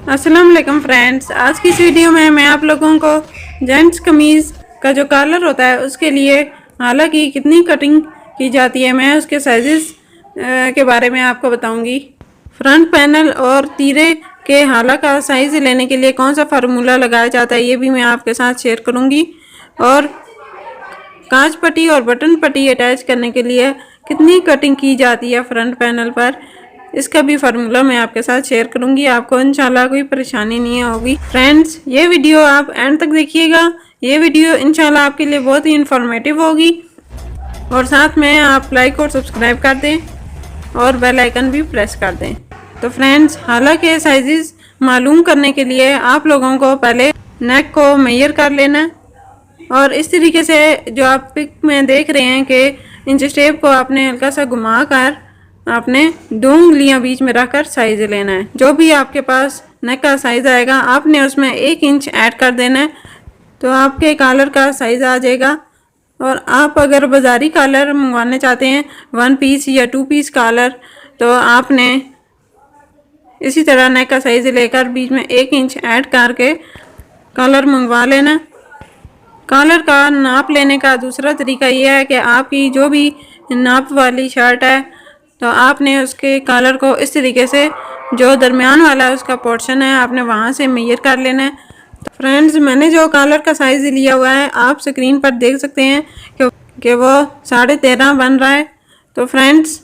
अस्सलाम वालेकुम फ्रेंड्स। आज की इस वीडियो में मैं आप लोगों को जेंट्स कमीज़ का जो कॉलर होता है उसके लिए हालांकि कितनी कटिंग की जाती है, मैं उसके साइज़ के बारे में आपको बताऊंगी। फ्रंट पैनल और तीरे के हाला का साइज़ लेने के लिए कौन सा फार्मूला लगाया जाता है ये भी मैं आपके साथ शेयर करूंगी। और कांच पट्टी और बटन पट्टी अटैच करने के लिए कितनी कटिंग की जाती है फ्रंट पैनल पर, इसका भी फार्मूला मैं आपके साथ शेयर करूंगी। आपको इंशाल्लाह कोई परेशानी नहीं होगी। फ्रेंड्स, ये वीडियो आप एंड तक देखिएगा। ये वीडियो इंशाल्लाह आपके लिए बहुत ही इंफॉर्मेटिव होगी। और साथ में आप लाइक और सब्सक्राइब कर दें और बेल आइकन भी प्रेस कर दें। तो फ्रेंड्स, हालांकि साइजेस मालूम करने के लिए आप लोगों को पहले नेक को मेजर कर लेना और इस तरीके से जो आप पिक में देख रहे हैं कि इंच टेप को आपने हल्का सा घुमा कर आपने 2 उंगलियां बीच में रखकर साइज लेना है। जो भी आपके पास नेक का साइज आएगा आपने उसमें 1 इंच ऐड कर देना है, तो आपके कॉलर का साइज आ जाएगा। और आप अगर बाजारी कॉलर मंगवाने चाहते हैं 1 पीस या 2 पीस कॉलर, तो आपने इसी तरह नेक का साइज लेकर बीच में 1 इंच ऐड करके कॉलर मंगवा लेना। कॉलर का नाप लेने का दूसरा तरीका यह है कि आपकी जो भी नाप वाली शर्ट है तो आपने उसके कॉलर को इस तरीके से जो दरमियान वाला उसका पोर्शन है आपने वहाँ से मेजर कर लेना है। तो फ्रेंड्स, मैंने जो कॉलर का साइज़ लिया हुआ है आप स्क्रीन पर देख सकते हैं कि वो 13.5 बन रहा है। तो फ्रेंड्स,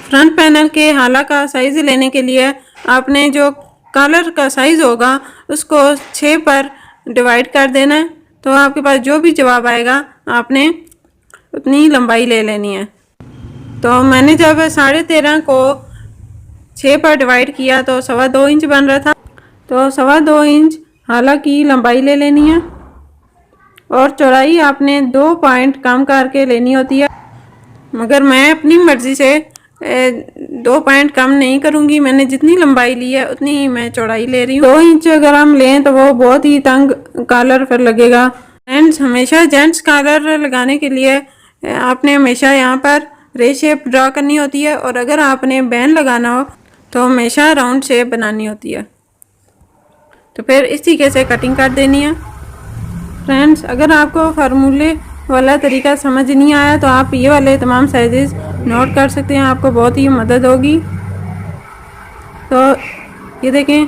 फ्रंट पैनल के हाला का साइज़ लेने के लिए आपने जो कॉलर का साइज़ होगा उसको 6 पर डिवाइड कर देना है। तो आपके पास जो भी जवाब आएगा आपने उतनी लंबाई ले लेनी है। तो मैंने जब 13.5 को 6 पर डिवाइड किया तो 2.25 इंच बन रहा था। तो 2.25 इंच हाला की लंबाई ले लेनी है और चौड़ाई आपने 2 पॉइंट कम करके लेनी होती है, मगर मैं अपनी मर्ज़ी से 2 पॉइंट कम नहीं करूँगी। मैंने जितनी लंबाई ली है उतनी ही मैं चौड़ाई ले रही हूँ। 2 इंच अगर हम लें तो वो बहुत ही तंग कॉलर पर लगेगा। फ्रेंड्स, हमेशा जेंट्स कॉलर लगाने के लिए आपने हमेशा यहाँ पर रे शेप ड्रा करनी होती है और अगर आपने बैन लगाना हो तो हमेशा राउंड शेप बनानी होती है। तो फिर इस तरीके से कटिंग कर देनी है। फ्रेंड्स, अगर आपको फार्मूले वाला तरीका समझ नहीं आया तो आप ये वाले तमाम साइजेस नोट कर सकते हैं, आपको बहुत ही मदद होगी। तो ये देखें,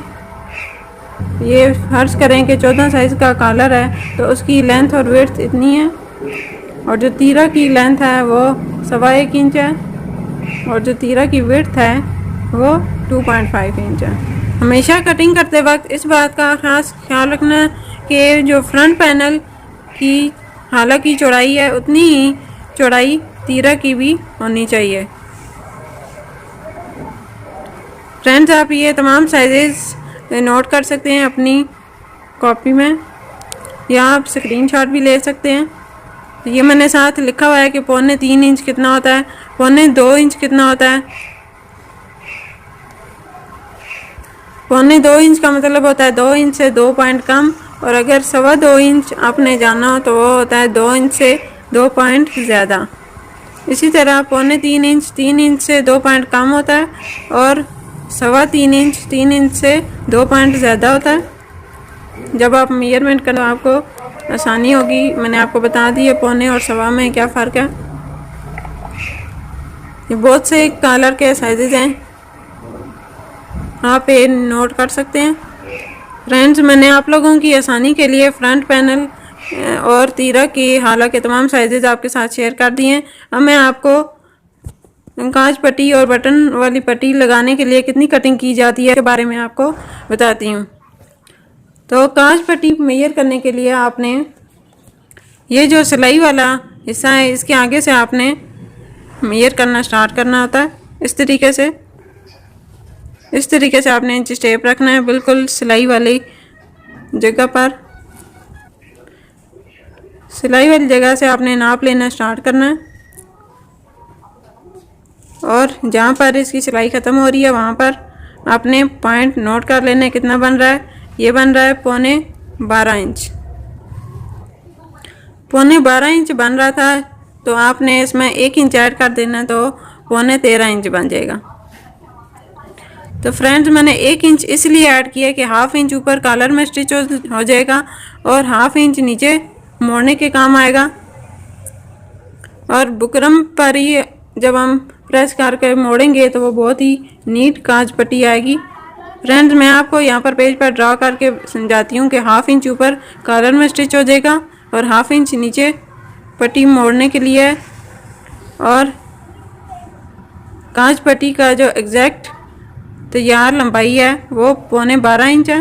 ये फर्ज करें कि 14 साइज़ का कॉलर है तो उसकी लेंथ और विड्थ इतनी है और जो तीरा की लेंथ है वो 1.25 इंच है और जो तीरा की विड्थ है वो 2.5 इंच है। हमेशा कटिंग करते वक्त इस बात का खास ख्याल रखना कि जो फ्रंट पैनल की हाला की चौड़ाई है उतनी ही चौड़ाई तीरा की भी होनी चाहिए। फ्रेंड्स, आप ये तमाम साइजेस नोट कर सकते हैं अपनी कॉपी में या आप स्क्रीनशॉट भी ले सकते हैं। ये मैंने साथ लिखा हुआ है कि 3.25 इंच कितना होता है, 2.25 इंच कितना होता है। 2.25 इंच का मतलब होता है 2 इंच से 2 पॉइंट कम, और अगर 2.25 इंच आपने जाना हो तो वो होता है 2 इंच से 2 पॉइंट ज़्यादा। इसी तरह 3.25 इंच 3 इंच से 2 पॉइंट कम होता है और 3.25 इंच 3 इंच से 2 पॉइंट ज़्यादा होता है। जब आप मेजरमेंट करें तो आपको आसानी होगी। मैंने आपको बता दी है 1.25 और 1.25 में क्या फ़र्क है। ये बहुत से कॉलर के साइजेस हैं, आप ये नोट कर सकते हैं। फ्रेंड्स, मैंने आप लोगों की आसानी के लिए फ्रंट पैनल और तीरा की हाला के तमाम साइजेस आपके साथ शेयर कर दिए हैं। अब मैं आपको कांच पट्टी और बटन वाली पट्टी लगाने के लिए कितनी कटिंग की जाती है के बारे में आपको बताती हूँ। तो कांच पट्टी मेजर करने के लिए आपने ये जो सिलाई वाला हिस्सा है इसके आगे से आपने मेजर करना स्टार्ट करना होता है। इस तरीके से आपने इंच टेप रखना है बिल्कुल सिलाई वाली जगह पर। सिलाई वाली जगह से आपने नाप लेना स्टार्ट करना है और जहाँ पर इसकी सिलाई ख़त्म हो रही है वहाँ पर आपने पॉइंट नोट कर लेना है कितना बन रहा है। ये बन रहा है 12.25 इंच। 12.25 इंच बन रहा था तो आपने इसमें 1 इंच ऐड कर देना तो 13.25 इंच बन जाएगा। तो फ्रेंड्स मैंने 1 इंच इसलिए ऐड किया कि हाफ इंच ऊपर कॉलर में स्टिच हो जाएगा और हाफ इंच नीचे मोड़ने के काम आएगा। और बुकरम पर ही जब हम प्रेस करके मोड़ेंगे तो वो बहुत ही नीट कांच पट्टी आएगी। फ्रेंड्स मैं आपको यहाँ पर पेज पर ड्रा करके समझाती हूँ कि हाफ इंच ऊपर कॉलर में स्टिच हो जाएगा और हाफ इंच नीचे पट्टी मोड़ने के लिए। और कांच पट्टी का जो एग्जैक्ट तैयार लंबाई है वो 12.25 इंच है।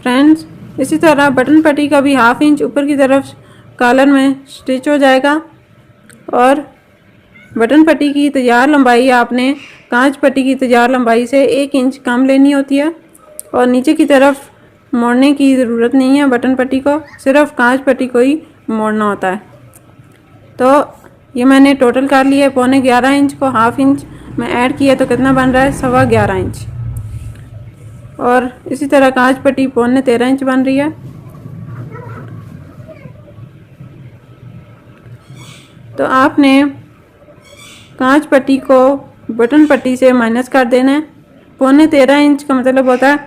फ्रेंड्स इसी तरह बटन पट्टी का भी हाफ इंच ऊपर की तरफ कॉलर में स्टिच हो जाएगा। और बटन पट्टी की तैयार लंबाई आपने कांच पट्टी की तैयार लंबाई से 1 इंच कम लेनी होती है और नीचे की तरफ मोड़ने की ज़रूरत नहीं है। बटन पट्टी को सिर्फ कांच पट्टी को ही मोड़ना होता है। तो ये मैंने टोटल कर लिया है। 11.25 इंच को हाफ इंच में ऐड किया तो कितना बन रहा है 11.25 इंच। और इसी तरह कांच पट्टी 13.25 इंच बन रही है। तो आपने कांच पट्टी को बटन पट्टी से माइनस कर देना है। 13.25 इंच का मतलब होता है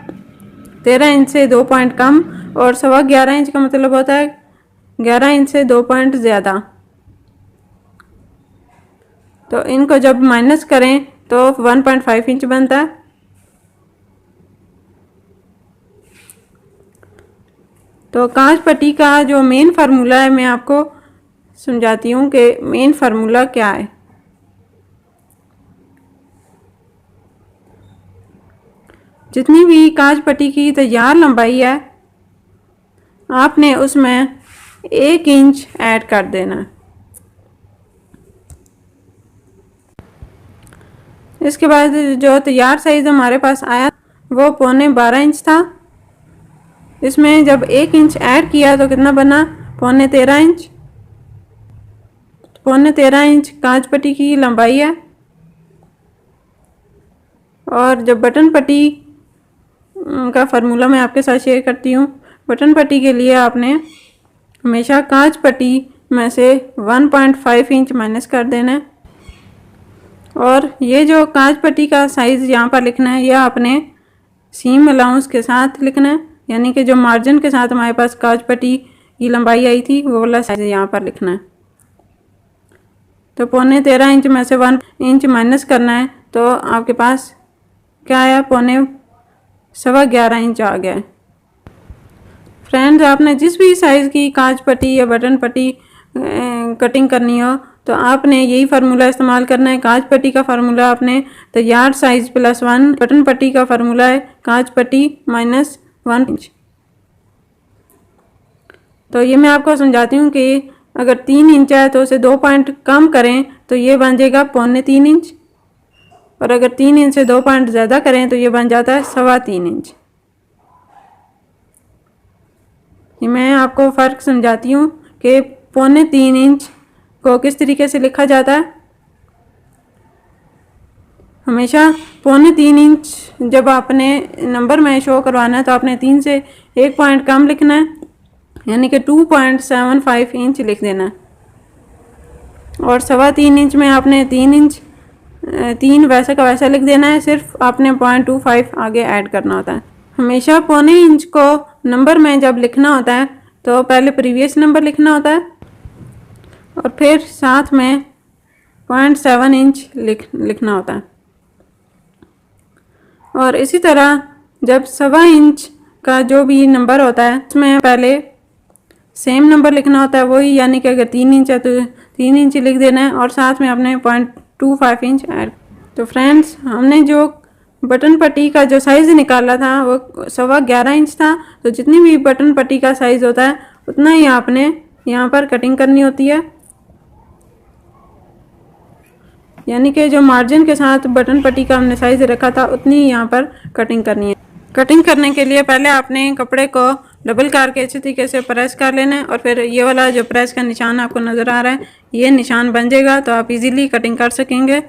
13 इंच से 2 पॉइंट कम और 11.25 इंच का मतलब होता है 11 इंच से 2 पॉइंट ज़्यादा। तो इनको जब माइनस करें तो 1.5 इंच बनता है। तो कांच पट्टी का जो मेन फार्मूला है मैं आपको समझाती हूँ कि मेन फार्मूला क्या है। जितनी भी कांच पट्टी की तैयार लंबाई है आपने उसमें 1 इंच ऐड कर देना है। इसके बाद जो तैयार साइज़ हमारे पास आया वो 12.25 इंच था। इसमें जब 1 इंच ऐड किया तो कितना बना 13.25 इंच। 13.25 इंच कांच पट्टी की लंबाई है। और जब बटन पट्टी का फार्मूला मैं आपके साथ शेयर करती हूँ। बटन पट्टी के लिए आपने हमेशा कांच पट्टी में से 1.5 इंच माइनस कर देना है। और ये जो कांच पट्टी का साइज़ यहाँ पर लिखना है यह आपने सीम अलाउंस के साथ लिखना है, यानी कि जो मार्जिन के साथ हमारे पास कांच पट्टी की लंबाई आई थी वो वाला साइज़ यहाँ पर लिखना है। तो 13.25 इंच में से 1 इंच माइनस करना है तो आपके पास क्या आया 11.25 इंच आ गया है। फ्रेंड्स आपने जिस भी साइज़ की कांच पट्टी या बटन पट्टी कटिंग करनी हो तो आपने यही फार्मूला इस्तेमाल करना है। कांच पट्टी का फार्मूला आपने तैयार साइज़ +1, बटन पट्टी का फार्मूला है कांच पट्टी -1 इंच। तो ये मैं आपको समझाती हूँ कि अगर 3 इंच है तो उसे 2 पॉइंट कम करें तो ये बन जाएगा 3.25 इंच। और अगर 3 इंच से 2 पॉइंट ज़्यादा करें तो ये बन जाता है 3.25 इंच। ये मैं आपको फ़र्क समझाती हूँ कि 3.25 इंच को किस तरीके से लिखा जाता है। हमेशा 3.25 इंच जब आपने नंबर में शो करवाना है तो आपने 3 से 1 पॉइंट कम लिखना है, यानी कि 2.75 इंच लिख देना है। और 3.25 इंच में आपने 3 वैसा का वैसा लिख देना है, सिर्फ आपने 0.25 आगे ऐड करना होता है। हमेशा 0.25 इंच को नंबर में जब लिखना होता है तो पहले प्रीवियस नंबर लिखना होता है और फिर साथ में 0.7 इंच लिखना होता है। और इसी तरह जब 1.25 इंच का जो भी नंबर होता है उसमें पहले सेम नंबर लिखना होता है वही, यानी कि अगर 3 इंच है तो 3 इंच लिख देना है और साथ में आपने 0.25 इंच ऐड। तो फ्रेंड्स हमने जो बटन पट्टी का जो साइज़ निकाला था वो 11.25 इंच था। तो जितनी भी बटन पट्टी का साइज़ होता है उतना ही आपने यहाँ पर कटिंग करनी होती है, यानी कि जो मार्जिन के साथ बटन पट्टी का हमने साइज़ रखा था उतनी ही यहाँ पर कटिंग करनी है। कटिंग करने के लिए पहले आपने कपड़े को डबल करके अच्छी तरीके से प्रेस कर लेना है और फिर ये वाला जो प्रेस का निशान आपको नज़र आ रहा है ये निशान बन जाएगा तो आप इजीली कटिंग कर सकेंगे।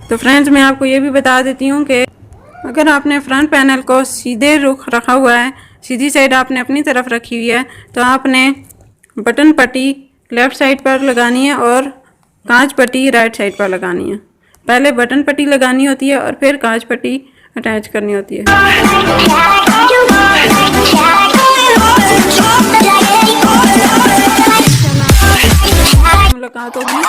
तो फ्रेंड्स मैं आपको ये भी बता देती हूँ कि अगर आपने फ्रंट पैनल को सीधे रुख रखा हुआ है, सीधी साइड आपने अपनी तरफ रखी हुई है, तो आपने बटन पट्टी लेफ़्ट साइड पर लगानी है और कांच पट्टी राइट साइड पर लगानी है। पहले बटन पट्टी लगानी होती है और फिर कांच पट्टी अटैच करनी होती है। मुलाकात होगी।